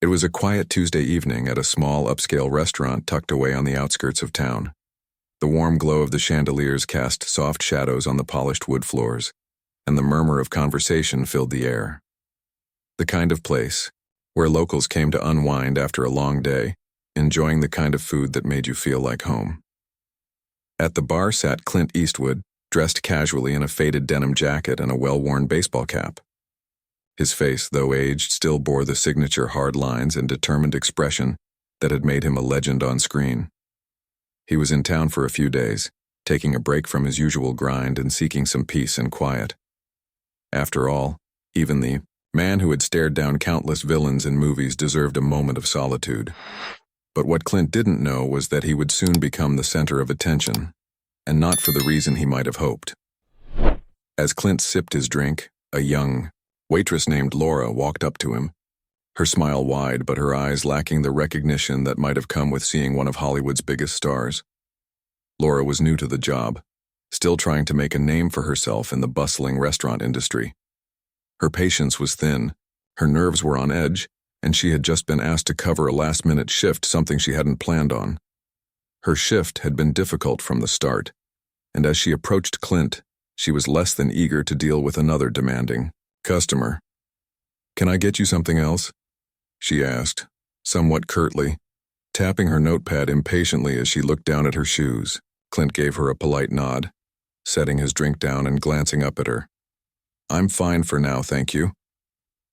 It was a quiet Tuesday evening at a small upscale restaurant tucked away on the outskirts of town. The warm glow of the chandeliers cast soft shadows on the polished wood floors, and the murmur of conversation filled the air. The kind of place where locals came to unwind after a long day, enjoying the kind of food that made you feel like home. At the bar sat Clint Eastwood, dressed casually in a faded denim jacket and a well-worn baseball cap. His face, though aged, still bore the signature hard lines and determined expression that had made him a legend on screen. He was in town for a few days, taking a break from his usual grind and seeking some peace and quiet. After all, even the man who had stared down countless villains in movies deserved a moment of solitude. But what Clint didn't know was that he would soon become the center of attention, and not for the reason he might have hoped. As Clint sipped his drink, a young waitress named Laura walked up to him, her smile wide but her eyes lacking the recognition that might have come with seeing one of Hollywood's biggest stars. Laura was new to the job, still trying to make a name for herself in the bustling restaurant industry. Her patience was thin, her nerves were on edge, and she had just been asked to cover a last-minute shift, something she hadn't planned on. Her shift had been difficult from the start, and as she approached Clint, she was less than eager to deal with another demanding customer. "Can I get you something else?" she asked, somewhat curtly, tapping her notepad impatiently as she looked down at her shoes. Clint gave her a polite nod, setting his drink down and glancing up at her. "I'm fine for now, thank you,"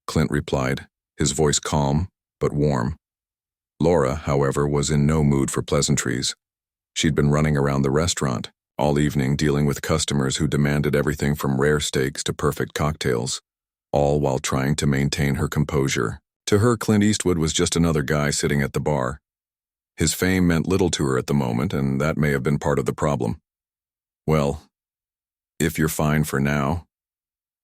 Clint replied, his voice calm but warm. Laura, however, was in no mood for pleasantries. She'd been running around the restaurant all evening dealing with customers who demanded everything from rare steaks to perfect cocktails, all while trying to maintain her composure. To her, Clint Eastwood was just another guy sitting at the bar. His fame meant little to her at the moment, and that may have been part of the problem. "Well, if you're fine for now,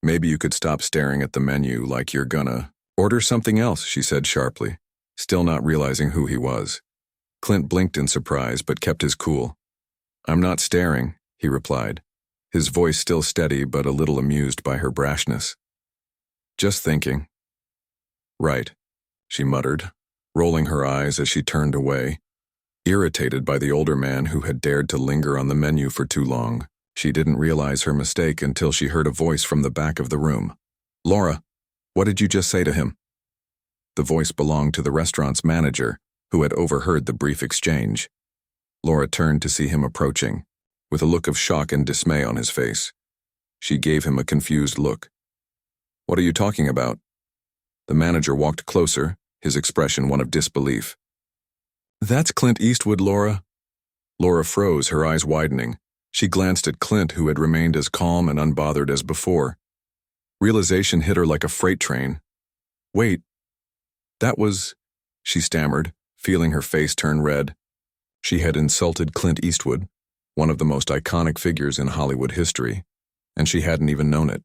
maybe you could stop staring at the menu like you're gonna order something else," she said sharply, still not realizing who he was. Clint blinked in surprise but kept his cool. "I'm not staring," he replied, his voice still steady but a little amused by her brashness. "Just thinking." "Right," she muttered, rolling her eyes as she turned away, irritated by the older man who had dared to linger on the menu for too long. She didn't realize her mistake until she heard a voice from the back of the room. "Laura, what did you just say to him?" The voice belonged to the restaurant's manager, who had overheard the brief exchange. Laura turned to see him approaching, with a look of shock and dismay on his face. She gave him a confused look. "What are you talking about?" The manager walked closer, his expression one of disbelief. "That's Clint Eastwood, Laura." Laura froze, her eyes widening. She glanced at Clint, who had remained as calm and unbothered as before. Realization hit her like a freight train. "Wait, that was—" she stammered, feeling her face turn red. She had insulted Clint Eastwood, one of the most iconic figures in Hollywood history, and she hadn't even known it.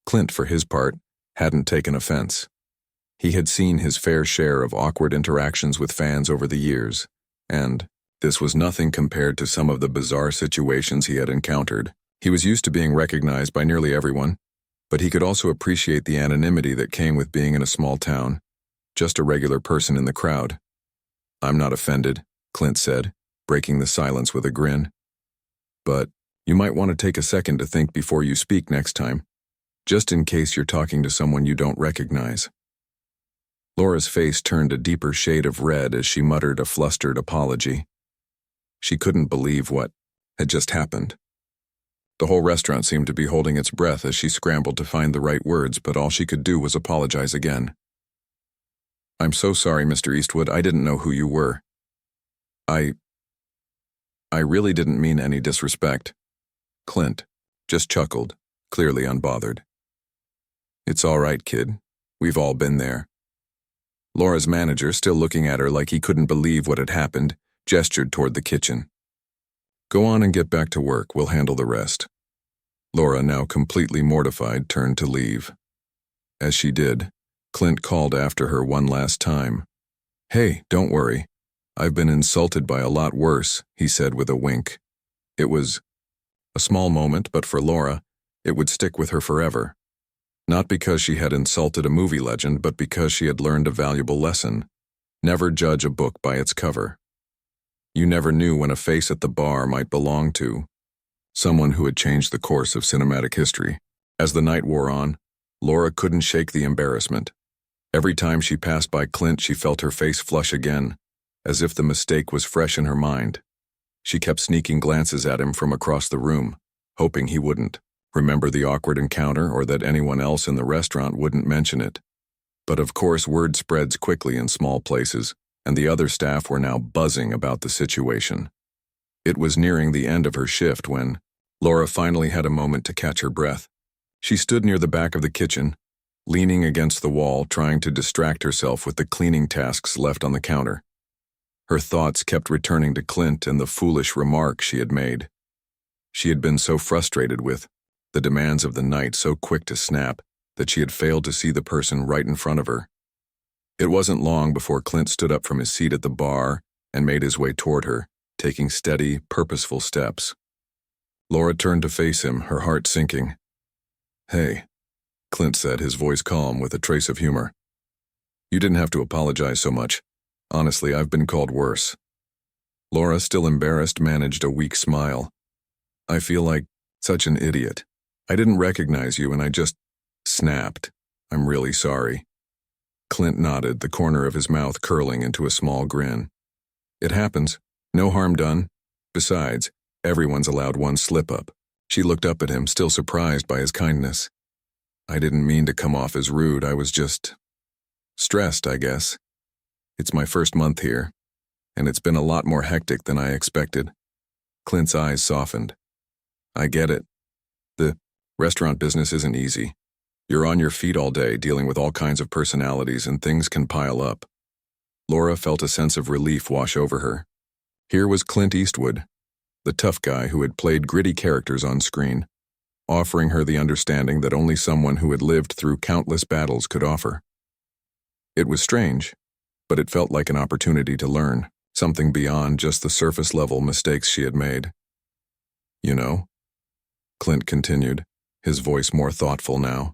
Clint, for his part, hadn't taken offense. He had seen his fair share of awkward interactions with fans over the years, and this was nothing compared to some of the bizarre situations he had encountered. He was used to being recognized by nearly everyone, but he could also appreciate the anonymity that came with being in a small town, just a regular person in the crowd. "I'm not offended," Clint said, breaking the silence with a grin. "But you might want to take a second to think before you speak next time, just in case you're talking to someone you don't recognize." Laura's face turned a deeper shade of red as she muttered a flustered apology. She couldn't believe what had just happened. The whole restaurant seemed to be holding its breath as she scrambled to find the right words, but all she could do was apologize again. "I'm so sorry, Mr. Eastwood, I didn't know who you were. I really didn't mean any disrespect." Clint just chuckled, clearly unbothered. "It's all right, kid. We've all been there." Laura's manager, still looking at her like he couldn't believe what had happened, gestured toward the kitchen. "Go on and get back to work. We'll handle the rest." Laura, now completely mortified, turned to leave. As she did, Clint called after her one last time. "Hey, don't worry. I've been insulted by a lot worse," he said with a wink. It was a small moment, but for Laura, it would stick with her forever. Not because she had insulted a movie legend, but because she had learned a valuable lesson. Never judge a book by its cover. You never knew when a face at the bar might belong to someone who had changed the course of cinematic history. As the night wore on, Laura couldn't shake the embarrassment. Every time she passed by Clint, she felt her face flush again, as if the mistake was fresh in her mind. She kept sneaking glances at him from across the room, hoping he wouldn't remember the awkward encounter or that anyone else in the restaurant wouldn't mention it. But of course, word spreads quickly in small places, and the other staff were now buzzing about the situation. It was nearing the end of her shift when Laura finally had a moment to catch her breath. She stood near the back of the kitchen, leaning against the wall, trying to distract herself with the cleaning tasks left on the counter. Her thoughts kept returning to Clint and the foolish remark she had made. She had been so frustrated with the demands of the night, so quick to snap, that she had failed to see the person right in front of her. It wasn't long before Clint stood up from his seat at the bar and made his way toward her, taking steady, purposeful steps. Laura turned to face him, her heart sinking. "Hey," Clint said, his voice calm with a trace of humor. "You didn't have to apologize so much. Honestly, I've been called worse." Laura, still embarrassed, managed a weak smile. "I feel like such an idiot. I didn't recognize you and I just snapped. I'm really sorry." Clint nodded, the corner of his mouth curling into a small grin. "It happens. No harm done. Besides, everyone's allowed one slip-up." She looked up at him, still surprised by his kindness. "I didn't mean to come off as rude. I was just stressed, I guess. It's my first month here, and it's been a lot more hectic than I expected." Clint's eyes softened. "I get it. The restaurant business isn't easy. You're on your feet all day, dealing with all kinds of personalities, and things can pile up." Laura felt a sense of relief wash over her. Here was Clint Eastwood, the tough guy who had played gritty characters on screen, offering her the understanding that only someone who had lived through countless battles could offer. It was strange, but it felt like an opportunity to learn, something beyond just the surface-level mistakes she had made. "You know," Clint continued, his voice more thoughtful now,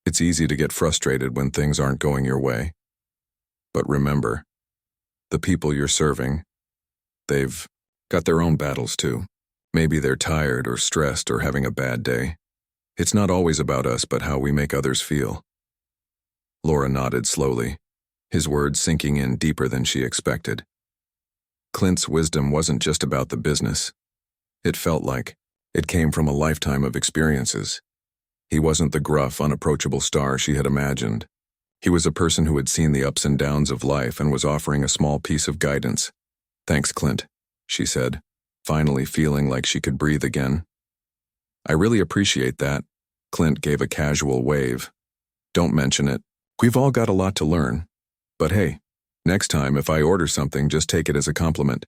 "it's easy to get frustrated when things aren't going your way. But remember, the people you're serving, they've got their own battles too. Maybe they're tired or stressed or having a bad day. It's not always about us, but how we make others feel." Laura nodded slowly, his words sinking in deeper than she expected. Clint's wisdom wasn't just about the business. It felt like it came from a lifetime of experiences. He wasn't the gruff, unapproachable star she had imagined. He was a person who had seen the ups and downs of life and was offering a small piece of guidance. "Thanks, Clint," she said, finally feeling like she could breathe again. "I really appreciate that." Clint gave a casual wave. "Don't mention it. We've all got a lot to learn. But hey, next time if I order something, just take it as a compliment."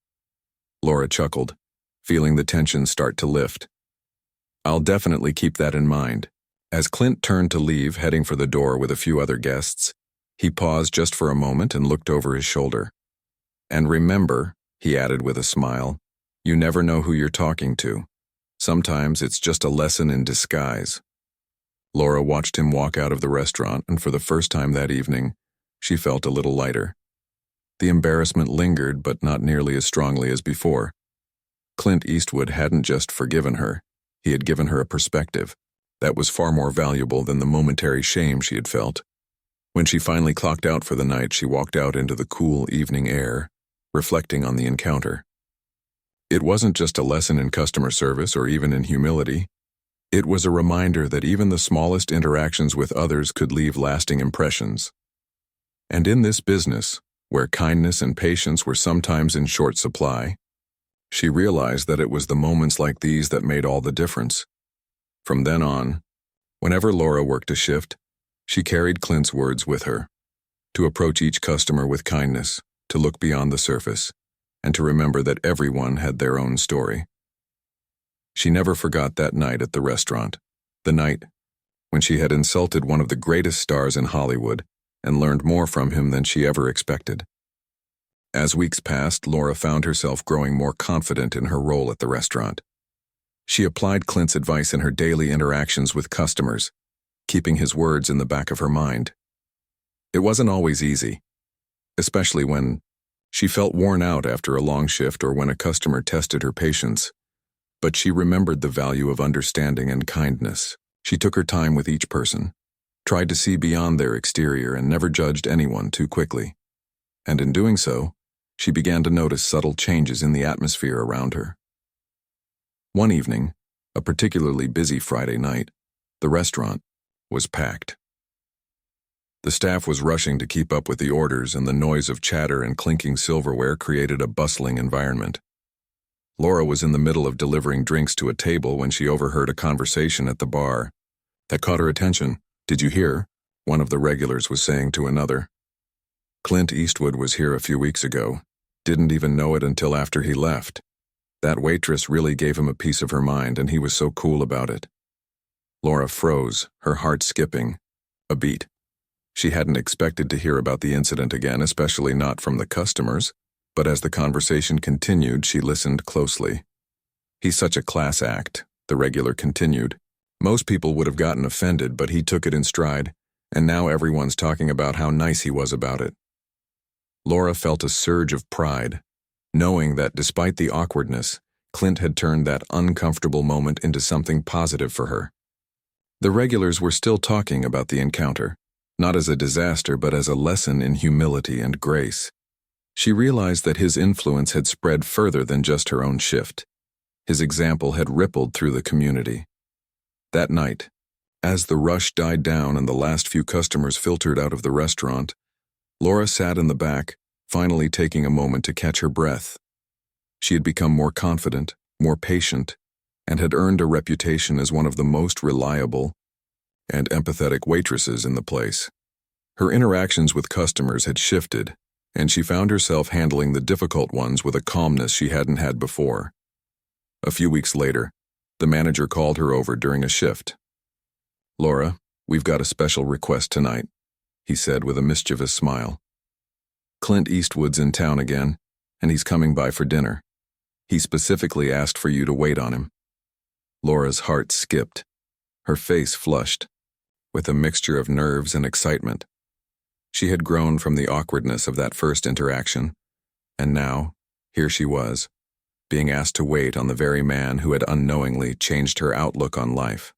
Laura chuckled, feeling the tension start to lift. "I'll definitely keep that in mind." As Clint turned to leave, heading for the door with a few other guests, he paused just for a moment and looked over his shoulder. "And remember," he added with a smile, "you never know who you're talking to. Sometimes it's just a lesson in disguise." Laura watched him walk out of the restaurant, and for the first time that evening, she felt a little lighter. The embarrassment lingered, but not nearly as strongly as before. Clint Eastwood hadn't just forgiven her, he had given her a perspective that was far more valuable than the momentary shame she had felt. When she finally clocked out for the night, she walked out into the cool evening air, reflecting on the encounter. It wasn't just a lesson in customer service or even in humility. It was a reminder that even the smallest interactions with others could leave lasting impressions. And in this business, where kindness and patience were sometimes in short supply, she realized that it was the moments like these that made all the difference. From then on, whenever Laura worked a shift, she carried Clint's words with her, to approach each customer with kindness, to look beyond the surface, and to remember that everyone had their own story. She never forgot that night at the restaurant, the night when she had insulted one of the greatest stars in Hollywood and learned more from him than she ever expected. As weeks passed, Laura found herself growing more confident in her role at the restaurant. She applied Clint's advice in her daily interactions with customers, keeping his words in the back of her mind. It wasn't always easy, especially when she felt worn out after a long shift or when a customer tested her patience. But she remembered the value of understanding and kindness. She took her time with each person, tried to see beyond their exterior, and never judged anyone too quickly. And in doing so, she began to notice subtle changes in the atmosphere around her. One evening, a particularly busy Friday night, the restaurant was packed. The staff was rushing to keep up with the orders, and the noise of chatter and clinking silverware created a bustling environment. Laura was in the middle of delivering drinks to a table when she overheard a conversation at the bar that caught her attention. "Did you hear?" one of the regulars was saying to another. "Clint Eastwood was here a few weeks ago. Didn't even know it until after he left. That waitress really gave him a piece of her mind, and he was so cool about it." Laura froze, her heart skipping a beat. She hadn't expected to hear about the incident again, especially not from the customers, but as the conversation continued, she listened closely. "He's such a class act," the regular continued. "Most people would have gotten offended, but he took it in stride, and now everyone's talking about how nice he was about it." Laura felt a surge of pride, knowing that despite the awkwardness, Clint had turned that uncomfortable moment into something positive for her. The regulars were still talking about the encounter, not as a disaster but as a lesson in humility and grace. She realized that his influence had spread further than just her own shift. His example had rippled through the community. That night, as the rush died down and the last few customers filtered out of the restaurant, Laura sat in the back, finally taking a moment to catch her breath. She had become more confident, more patient, and had earned a reputation as one of the most reliable and empathetic waitresses in the place. Her interactions with customers had shifted, and she found herself handling the difficult ones with a calmness she hadn't had before. A few weeks later, the manager called her over during a shift. "Laura, we've got a special request tonight," he said with a mischievous smile. "Clint Eastwood's in town again, and he's coming by for dinner. He specifically asked for you to wait on him." Laura's heart skipped. Her face flushed, with a mixture of nerves and excitement. She had grown from the awkwardness of that first interaction, and now, here she was, being asked to wait on the very man who had unknowingly changed her outlook on life.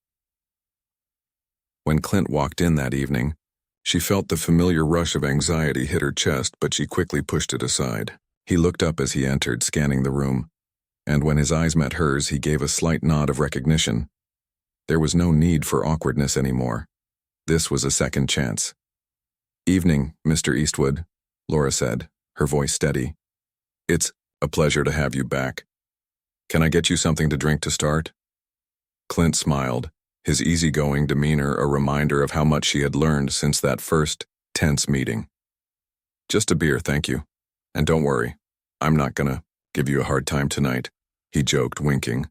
When Clint walked in that evening, she felt the familiar rush of anxiety hit her chest, but she quickly pushed it aside. He looked up as he entered, scanning the room, and when his eyes met hers, he gave a slight nod of recognition. There was no need for awkwardness anymore. This was a second chance. "Evening, Mr. Eastwood," Laura said, her voice steady. "It's a pleasure to have you back. Can I get you something to drink to start?" Clint smiled, his easygoing demeanor a reminder of how much she had learned since that first, tense meeting. "Just a beer, thank you. And don't worry, I'm not gonna give you a hard time tonight," he joked, winking.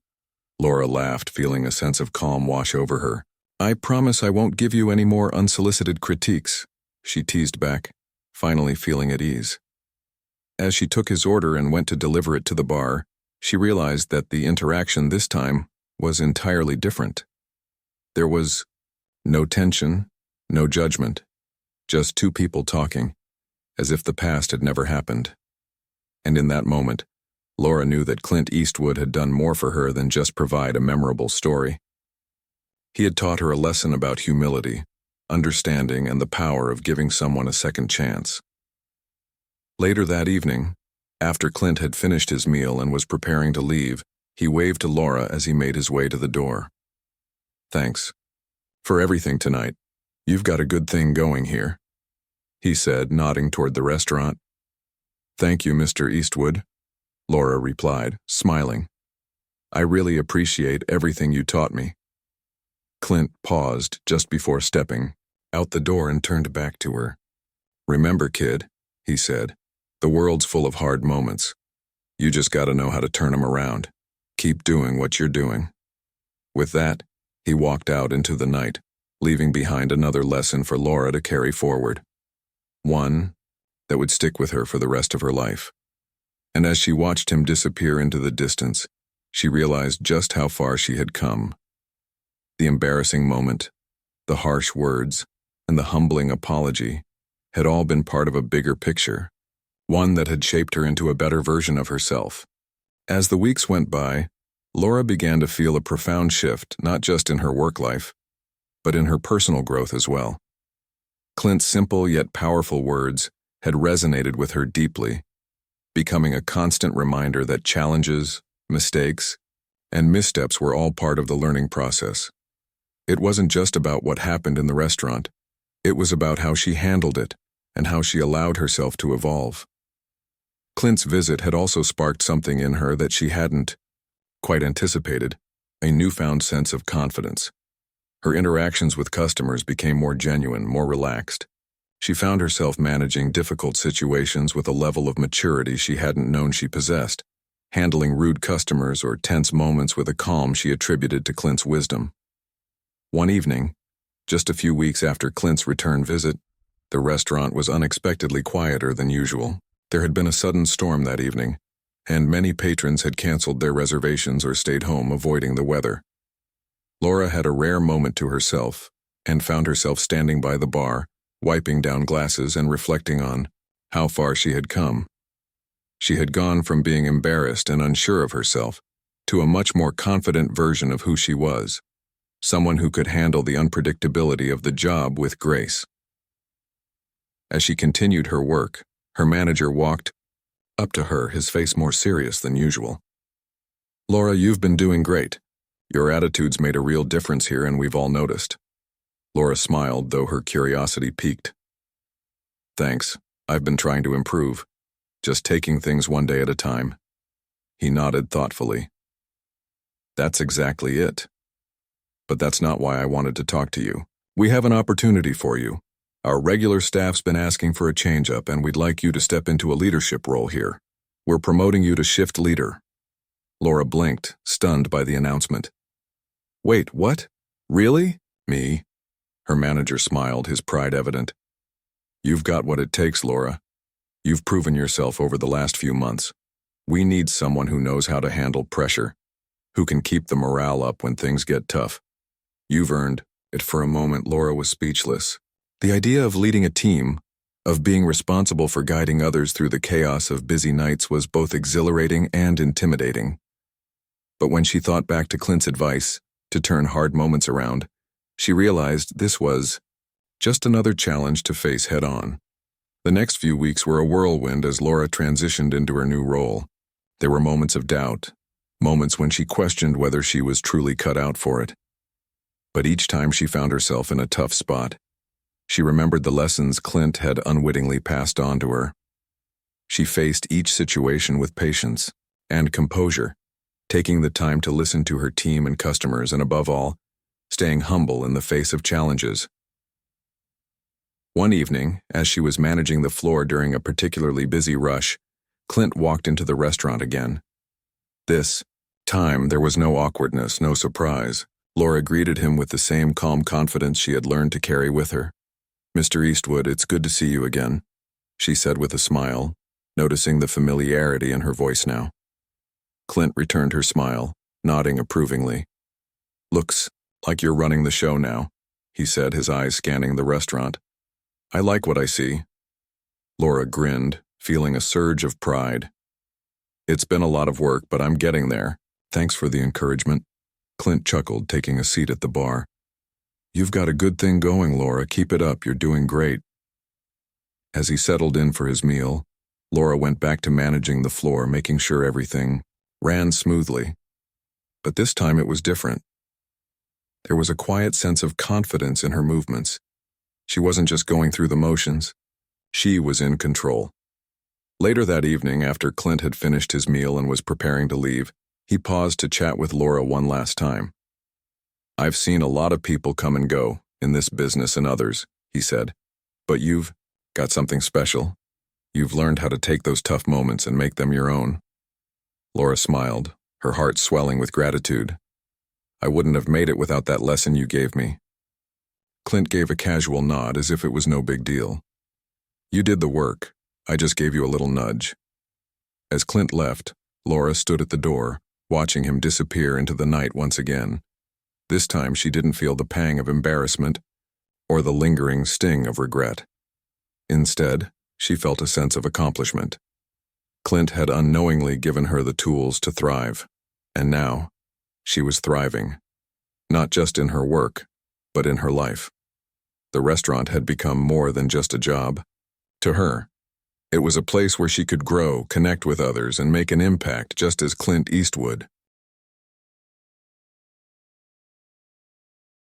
Laura laughed, feeling a sense of calm wash over her. "I promise I won't give you any more unsolicited critiques," she teased back, finally feeling at ease. As she took his order and went to deliver it to the bar, she realized that the interaction this time was entirely different. There was no tension, no judgment, just two people talking, as if the past had never happened. And in that moment, Laura knew that Clint Eastwood had done more for her than just provide a memorable story. He had taught her a lesson about humility, understanding, and the power of giving someone a second chance. Later that evening, after Clint had finished his meal and was preparing to leave, he waved to Laura as he made his way to the door. "Thanks for everything tonight. You've got a good thing going here," he said, nodding toward the restaurant. "Thank you, Mr. Eastwood," Laura replied, smiling. "I really appreciate everything you taught me." Clint paused just before stepping out the door and turned back to her. "Remember, kid," he said, "the world's full of hard moments. You just gotta know how to turn them around. Keep doing what you're doing." With that, he walked out into the night, leaving behind another lesson for Laura to carry forward. One that would stick with her for the rest of her life. And as she watched him disappear into the distance, she realized just how far she had come. The embarrassing moment, the harsh words, and the humbling apology had all been part of a bigger picture, one that had shaped her into a better version of herself. As the weeks went by, Laura began to feel a profound shift, not just in her work life, but in her personal growth as well. Clint's simple yet powerful words had resonated with her deeply, becoming a constant reminder that challenges, mistakes, and missteps were all part of the learning process. It wasn't just about what happened in the restaurant. It was about how she handled it and how she allowed herself to evolve. Clint's visit had also sparked something in her that she hadn't quite anticipated, a newfound sense of confidence. Her interactions with customers became more genuine, more relaxed. She found herself managing difficult situations with a level of maturity she hadn't known she possessed, handling rude customers or tense moments with a calm she attributed to Clint's wisdom. One evening, just a few weeks after Clint's return visit, the restaurant was unexpectedly quieter than usual. There had been a sudden storm that evening, and many patrons had canceled their reservations or stayed home, avoiding the weather. Laura had a rare moment to herself and found herself standing by the bar, wiping down glasses and reflecting on how far she had come. She had gone from being embarrassed and unsure of herself to a much more confident version of who she was, someone who could handle the unpredictability of the job with grace. As she continued her work, her manager walked up to her, his face more serious than usual. "Laura, you've been doing great. Your attitude's made a real difference here, and we've all noticed." Laura smiled, though her curiosity piqued. "Thanks. I've been trying to improve, just taking things one day at a time." He nodded thoughtfully. "That's exactly it. But that's not why I wanted to talk to you. We have an opportunity for you. Our regular staff's been asking for a change-up, and we'd like you to step into a leadership role here. We're promoting you to shift leader." Laura blinked, stunned by the announcement. "Wait, what? Really? Me?" Her manager smiled, his pride evident. "You've got what it takes, Laura. You've proven yourself over the last few months. We need someone who knows how to handle pressure, who can keep the morale up when things get tough. You've earned it." For a moment, Laura was speechless. The idea of leading a team, of being responsible for guiding others through the chaos of busy nights, was both exhilarating and intimidating. But when she thought back to Clint's advice to turn hard moments around, she realized this was just another challenge to face head-on. The next few weeks were a whirlwind as Laura transitioned into her new role. There were moments of doubt, moments when she questioned whether she was truly cut out for it. But each time she found herself in a tough spot, she remembered the lessons Clint had unwittingly passed on to her. She faced each situation with patience and composure, taking the time to listen to her team and customers, and above all, staying humble in the face of challenges. One evening, as she was managing the floor during a particularly busy rush, Clint walked into the restaurant again. This time, there was no awkwardness, no surprise. Laura greeted him with the same calm confidence she had learned to carry with her. "Mr. Eastwood, it's good to see you again," she said with a smile, noticing the familiarity in her voice now. Clint returned her smile, nodding approvingly. "Looks like you're running the show now," he said, his eyes scanning the restaurant. "I like what I see." Laura grinned, feeling a surge of pride. "It's been a lot of work, but I'm getting there. Thanks for the encouragement." Clint chuckled, taking a seat at the bar. "You've got a good thing going, Laura. Keep it up. You're doing great." As he settled in for his meal, Laura went back to managing the floor, making sure everything ran smoothly. But this time it was different. There was a quiet sense of confidence in her movements. She wasn't just going through the motions. She was in control. Later that evening, after Clint had finished his meal and was preparing to leave, he paused to chat with Laura one last time. "I've seen a lot of people come and go, in this business and others," he said. "But you've got something special. You've learned how to take those tough moments and make them your own." Laura smiled, her heart swelling with gratitude. "I wouldn't have made it without that lesson you gave me." Clint gave a casual nod, as if it was no big deal. "You did the work. I just gave you a little nudge." As Clint left, Laura stood at the door, watching him disappear into the night once again. This time she didn't feel the pang of embarrassment, or the lingering sting of regret. Instead, she felt a sense of accomplishment. Clint had unknowingly given her the tools to thrive, and now, she was thriving, not just in her work, but in her life. The restaurant had become more than just a job. To her, it was a place where she could grow, connect with others, and make an impact just as Clint Eastwood